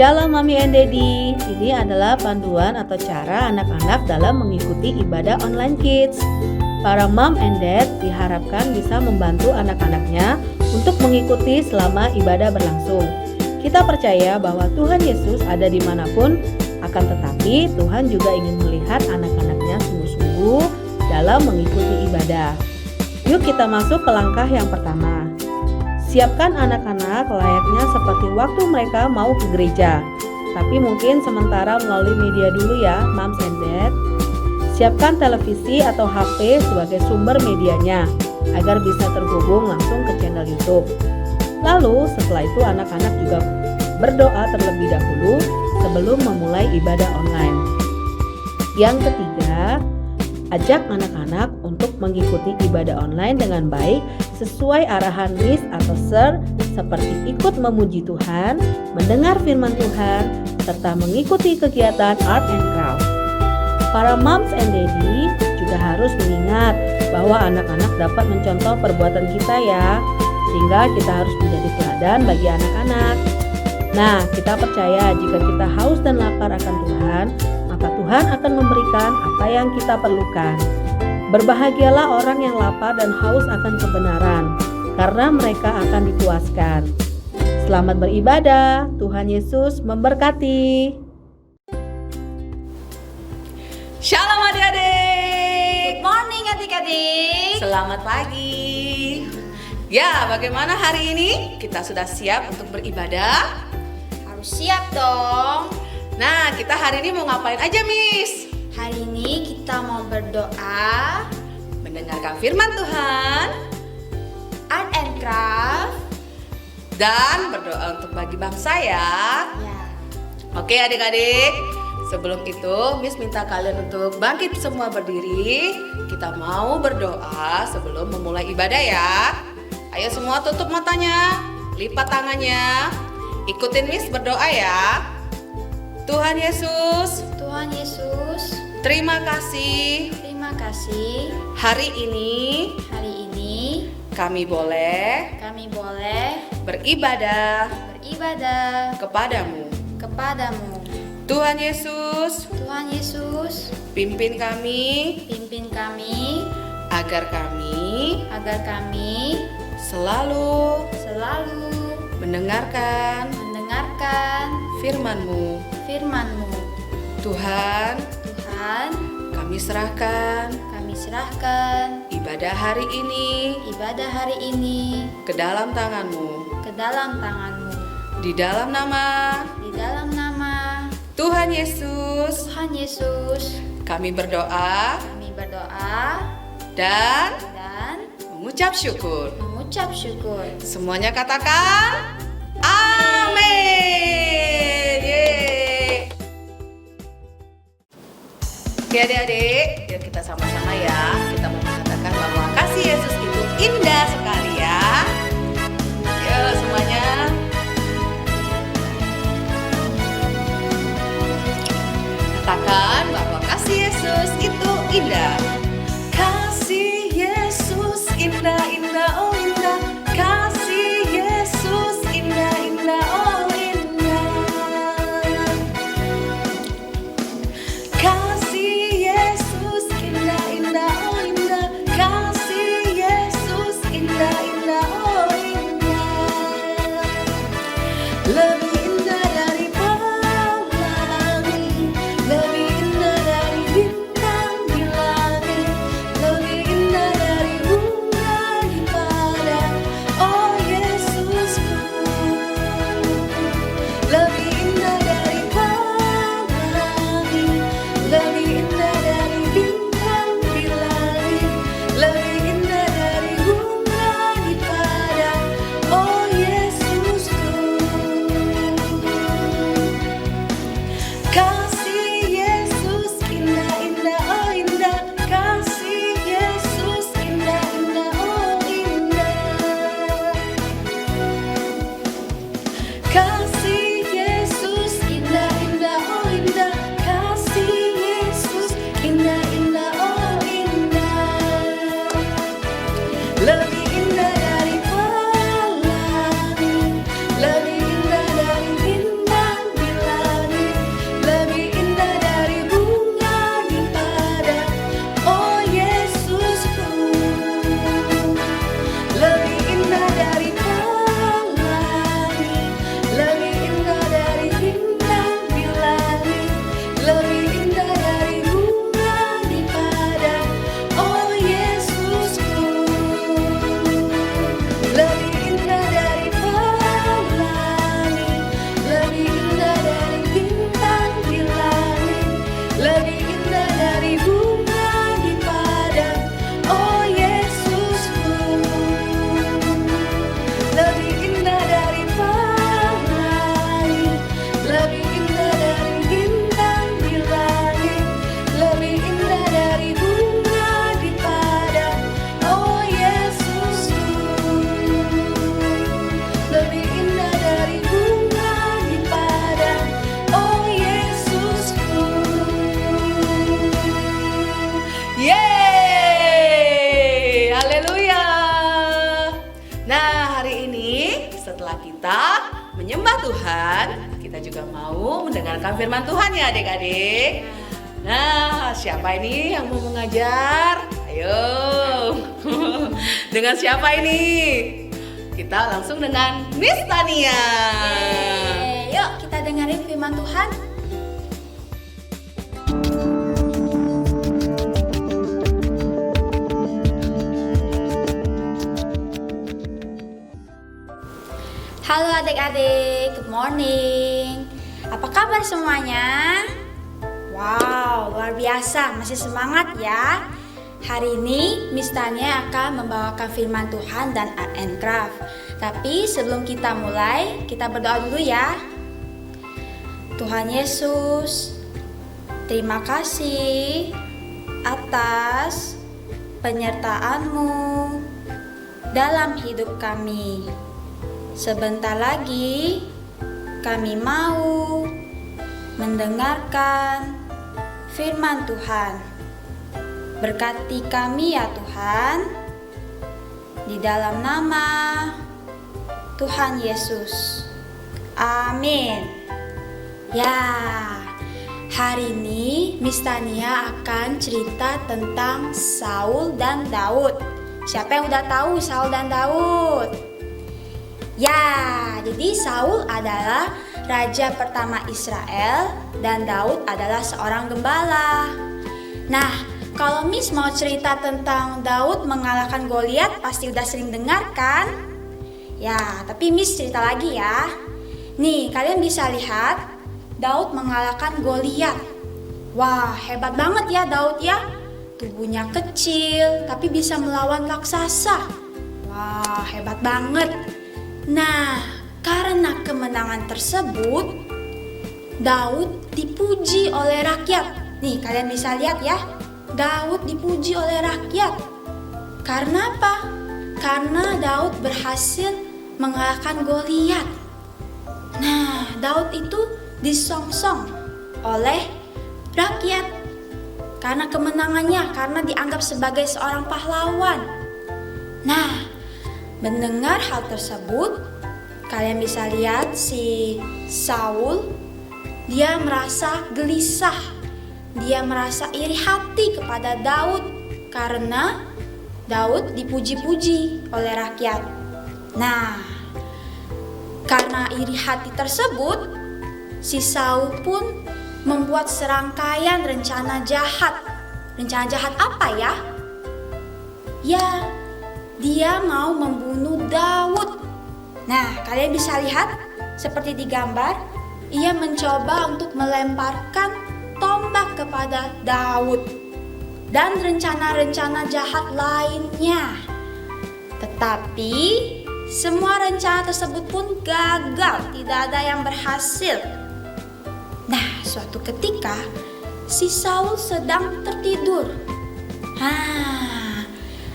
Shalom Mami and Daddy. Ini adalah panduan atau cara anak-anak dalam mengikuti ibadah online kids. Para mom and dad diharapkan bisa membantu anak-anaknya untuk mengikuti selama ibadah berlangsung. Kita percaya bahwa Tuhan Yesus ada dimanapun, akan tetapi Tuhan juga ingin melihat anak-anaknya sungguh-sungguh dalam mengikuti ibadah. Yuk kita masuk ke langkah yang pertama. Siapkan anak-anak layaknya seperti waktu mereka mau ke gereja. Tapi mungkin sementara melalui media dulu ya, moms and dad. Siapkan televisi atau HP sebagai sumber medianya agar bisa terhubung langsung ke channel YouTube. Lalu setelah itu anak-anak juga berdoa terlebih dahulu sebelum memulai ibadah online. Yang ketiga, ajak anak-anak untuk mengikuti ibadah online dengan baik sesuai arahan Miss atau Sir, seperti ikut memuji Tuhan, mendengar firman Tuhan, serta mengikuti kegiatan art and craft. Para moms and daddy juga harus mengingat bahwa anak-anak dapat mencontoh perbuatan kita ya, sehingga kita harus menjadi teladan bagi anak-anak. Nah, kita percaya jika kita haus dan lapar akan Tuhan, maka Tuhan akan memberikan apa yang kita perlukan. Berbahagialah orang yang lapar dan haus akan kebenaran, karena mereka akan dipuaskan. Selamat beribadah, Tuhan Yesus memberkati. Shalom adik-adik. Good morning adik-adik. Selamat pagi. Ya, bagaimana hari ini? Kita sudah siap untuk beribadah? Harus siap dong. Nah, kita hari ini mau ngapain aja, Miss? Hari ini kita mau berdoa, Mendengarkan firman Tuhan, art and craft, dan berdoa untuk bagi bangsa ya. ya. Oke adik-adik, sebelum itu Miss minta kalian untuk bangkit semua berdiri. Kita mau berdoa sebelum memulai ibadah ya. Ayo semua tutup matanya, lipat tangannya, ikutin Miss berdoa ya. Tuhan Yesus, Tuhan Yesus, terima kasih terima kasih hari ini hari ini kami boleh beribadah kepadamu. Tuhan Yesus, Pimpin kami pimpin kami agar kami selalu mendengarkan firman-Mu. Tuhan, kami serahkan ibadah hari ini ke dalam tangan-Mu. Di dalam nama Tuhan Yesus, kami berdoa dan mengucap syukur. Semuanya katakan amin. Yeay. Oke adik-adik, yuk kita sama-sama ya. Kita mau mengatakan bahwa kasih Yesus itu indah sekali ya. Yuk semuanya. Katakan bahwa kasih Yesus itu indah. Kasih Yesus indah, indah, oh indah. Kasih Yesus indah, indah, oh indah. Kasih Yesus indah, indah, oh setelah kita menyembah Tuhan, kita juga mau mendengarkan firman Tuhan ya adik-adik. Nah, siapa ini yang mau mengajar? Ayo. Dengan siapa ini? Kita langsung dengan Miss Tania. Yuk kita dengerin firman Tuhan. Halo adik-adik, good morning. Apa kabar semuanya? Wow, luar biasa, masih semangat ya. Hari ini Miss Tania akan membawakan firman Tuhan dan art and craft. Tapi sebelum kita mulai, kita berdoa dulu ya. Tuhan Yesus, terima kasih atas penyertaan-Mu dalam hidup kami. Sebentar lagi kami mau mendengarkan firman Tuhan. Berkati kami ya Tuhan, di dalam nama Tuhan Yesus. Amin. Ya, hari ini Miss Tania akan cerita tentang Saul dan Daud. Siapa yang udah tahu Saul dan Daud? Ya, jadi Saul adalah raja pertama Israel dan Daud adalah seorang gembala. Nah, kalau Miss mau cerita tentang Daud mengalahkan Goliat, pasti udah sering dengar kan? Ya, tapi Miss cerita lagi ya. Nih, kalian bisa lihat Daud mengalahkan Goliat. Wah, hebat banget ya Daud ya. Tubuhnya kecil, tapi bisa melawan raksasa. Wah, hebat banget. Nah, karena kemenangan tersebut, Daud dipuji oleh rakyat. Nih, kalian bisa lihat ya. Daud dipuji oleh rakyat. Karena apa? Karena Daud berhasil mengalahkan Goliat. Nah, Daud itu disongsong oleh rakyat karena kemenangannya, karena dianggap sebagai seorang pahlawan. Nah, mendengar hal tersebut, kalian bisa lihat si Saul, dia merasa gelisah. Dia merasa iri hati kepada Daud karena Daud dipuji-puji oleh rakyat. Nah, karena iri hati tersebut, si Saul pun membuat serangkaian rencana jahat. Rencana jahat apa ya? Ya, dia mau membunuh Daud. Nah, kalian bisa lihat seperti di gambar, ia mencoba untuk melemparkan tombak kepada Daud dan rencana-rencana jahat lainnya. Tetapi semua rencana tersebut pun gagal, tidak ada yang berhasil. Nah, suatu ketika si Saul sedang tertidur.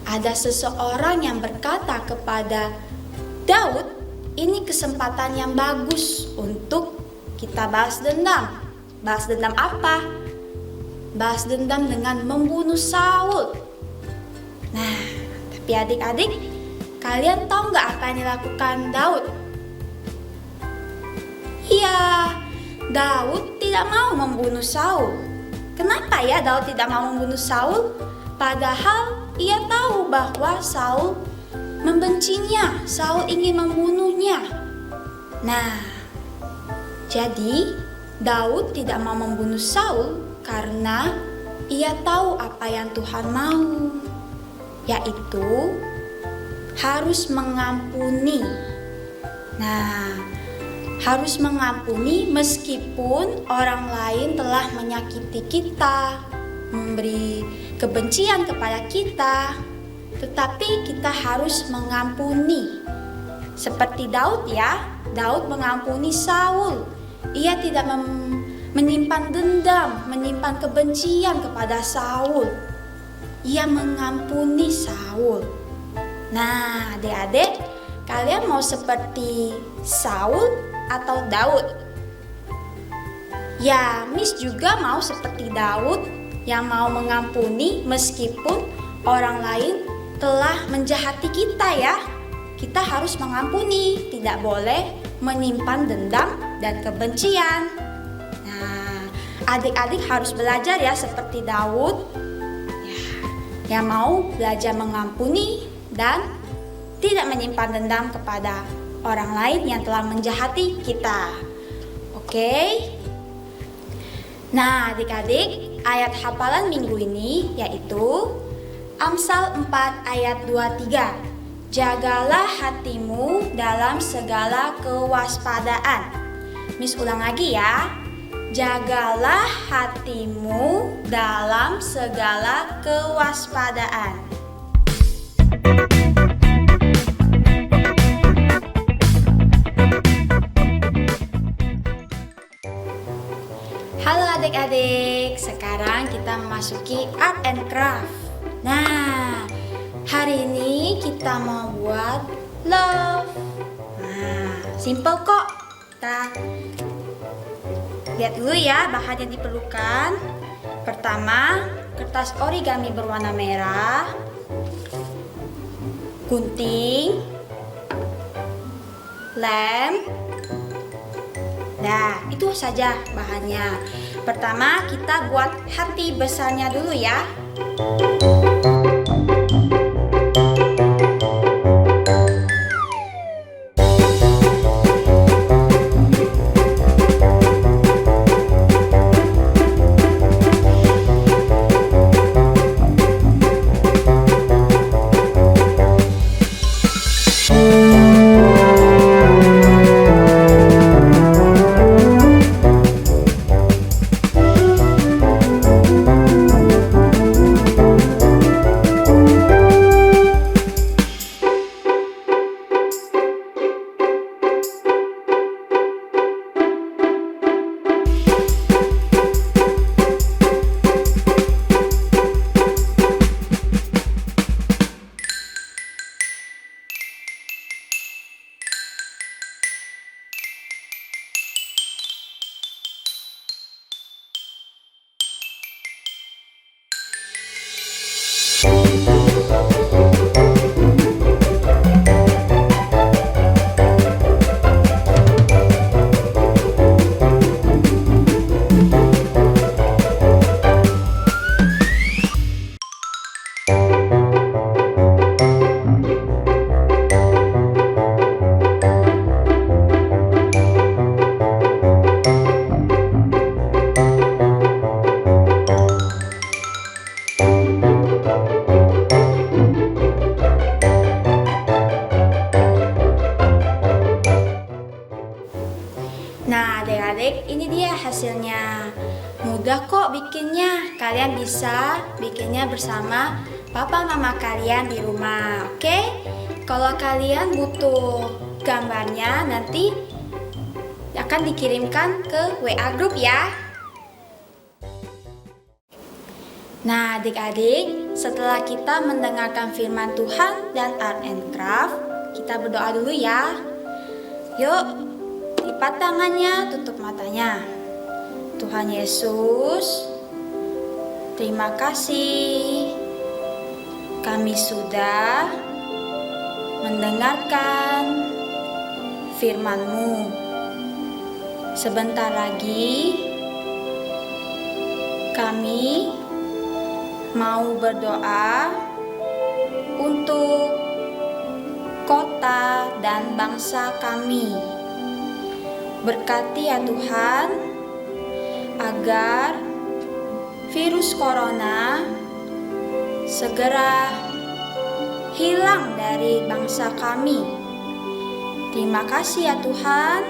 Ada seseorang yang berkata kepada Daud, ini kesempatan yang bagus untuk kita balas dendam. Balas dendam apa? Balas dendam dengan membunuh Saul. Nah, tapi adik-adik, kalian tahu nggak apa yang dilakukan Daud? Iya, Daud tidak mau membunuh Saul. Kenapa ya Daud tidak mau membunuh Saul? Padahal ia tahu bahwa Saul membencinya, Saul ingin membunuhnya. Nah, jadi Daud tidak mau membunuh Saul karena ia tahu apa yang Tuhan mau, yaitu harus mengampuni. Nah, harus mengampuni meskipun orang lain telah menyakiti kita, memberi kebencian kepada kita, tetapi kita harus mengampuni. Seperti Daud ya, Daud mengampuni Saul. Ia tidak menyimpan dendam, menyimpan kebencian kepada Saul. Ia mengampuni Saul. Nah, adik-adik, kalian mau seperti Saul atau Daud? Ya, Miss juga mau seperti Daud yang mau mengampuni meskipun orang lain telah menjahati kita ya. kita harus mengampuni, tidak boleh menyimpan dendam dan kebencian. Nah, adik-adik harus belajar ya seperti Daud yang mau belajar mengampuni dan tidak menyimpan dendam kepada orang lain yang telah menjahati kita. Oke? Nah, adik-adik, ayat hafalan minggu ini yaitu Amsal 4 ayat 23. Jagalah hatimu dalam segala kewaspadaan. Miss ulang lagi ya. Jagalah hatimu dalam segala kewaspadaan. Halo adik-adik, sekarang kita memasuki art and craft. Nah, hari ini kita mau buat love. Nah, simple kok. Kita lihat dulu ya bahan yang diperlukan. Pertama, kertas origami berwarna merah, gunting, lem. Nah, itu saja bahannya. Pertama, kita buat hati besarnya dulu ya. Nah, adik-adik, ini dia hasilnya. Mudah kok bikinnya. Kalian bisa bikinnya bersama papa mama kalian di rumah. Oke? Kalau kalian butuh gambarnya, nanti akan dikirimkan ke WA grup ya. Nah, adik-adik, setelah kita mendengarkan firman Tuhan dan art and craft, kita berdoa dulu ya. Yuk, lipat tangannya, tutup matanya. Tuhan Yesus, terima kasih. Kami sudah mendengarkan firman-Mu. Sebentar lagi kami mau berdoa untuk kota dan bangsa kami. Berkati ya Tuhan, agar virus corona segera hilang dari bangsa kami. Terima kasih ya Tuhan,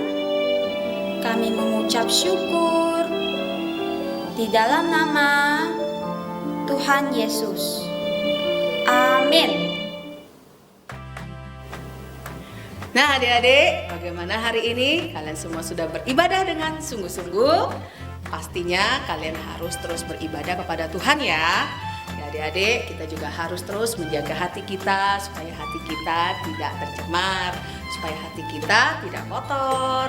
kami mengucap syukur di dalam nama Tuhan Yesus. Amin. Nah adik-adik, bagaimana hari ini? Kalian semua sudah beribadah dengan sungguh-sungguh? Pastinya kalian harus terus beribadah kepada Tuhan ya. Ya adik-adik, kita juga harus terus menjaga hati kita supaya hati kita tidak tercemar, supaya hati kita tidak kotor.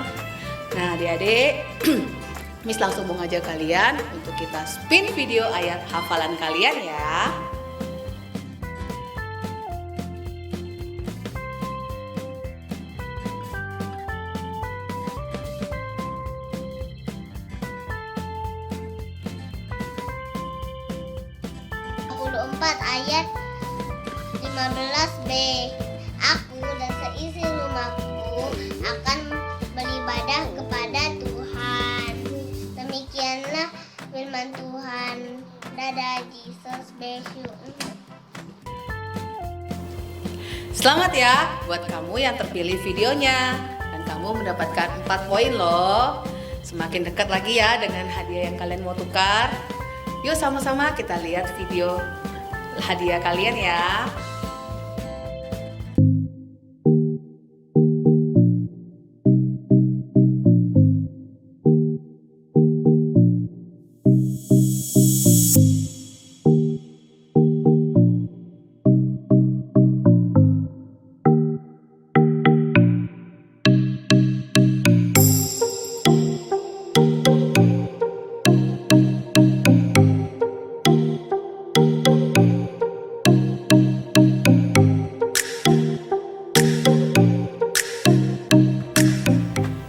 Nah adik-adik, Miss langsung mau ngajak kalian untuk kita spin video ayat hafalan kalian ya. ayat 15b. Aku dan seisi rumahku akan beribadah kepada Tuhan. Demikianlah firman Tuhan. Dadah, Jesus bless you. Selamat ya buat kamu yang terpilih videonya. Dan kamu mendapatkan 4 poin loh. Semakin dekat lagi ya dengan hadiah yang kalian mau tukar. Yuk sama-sama kita lihat video hadiah kalian ya.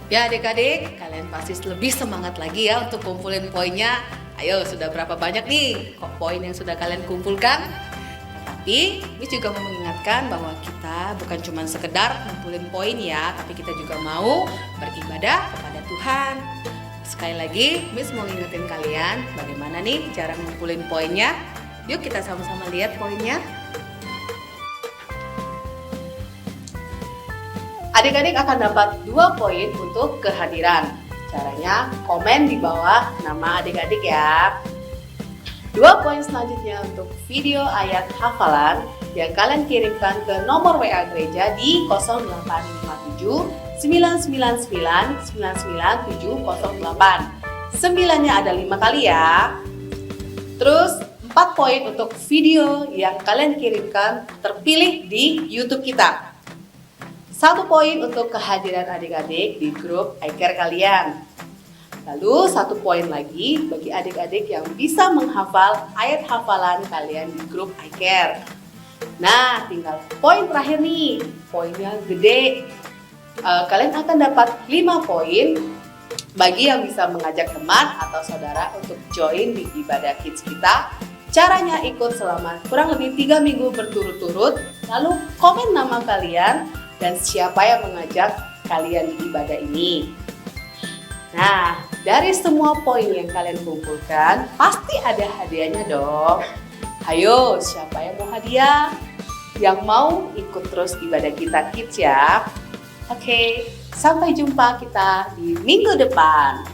Ya adik-adik, kalian pasti lebih semangat lagi ya untuk kumpulin poinnya. Ayo, sudah berapa banyak nih poin yang sudah kalian kumpulkan? Tapi Miss juga mau mengingatkan bahwa kita bukan cuma sekedar kumpulin poin ya, tapi kita juga mau beribadah kepada Tuhan. Sekali lagi, Miss mau ngingetin kalian bagaimana nih cara ngumpulin poinnya. Yuk kita sama-sama lihat poinnya. Adik-adik akan dapat 2 poin untuk kehadiran. Caranya komen di bawah nama adik-adik ya. 2 poin selanjutnya untuk video ayat hafalan yang kalian kirimkan ke nomor WA gereja di 0857 999 99708. 9-nya ada 5 kali ya. Terus 4 poin untuk video yang kalian kirimkan terpilih di YouTube kita. 1 poin untuk kehadiran adik-adik di grup iCare kalian. Lalu 1 poin lagi bagi adik-adik yang bisa menghafal ayat hafalan kalian di grup iCare. Nah, tinggal poin terakhir nih, poinnya gede. Kalian akan dapat 5 poin bagi yang bisa mengajak teman atau saudara untuk join di ibadah kids kita. Caranya ikut selama kurang lebih 3 minggu berturut-turut, lalu komen nama kalian dan siapa yang mengajak kalian di ibadah ini. Nah, dari semua poin yang kalian kumpulkan, pasti ada hadiahnya dong. Ayo, siapa yang mau hadiah? Yang mau ikut terus ibadah kita kids ya. Oke, sampai jumpa kita di minggu depan.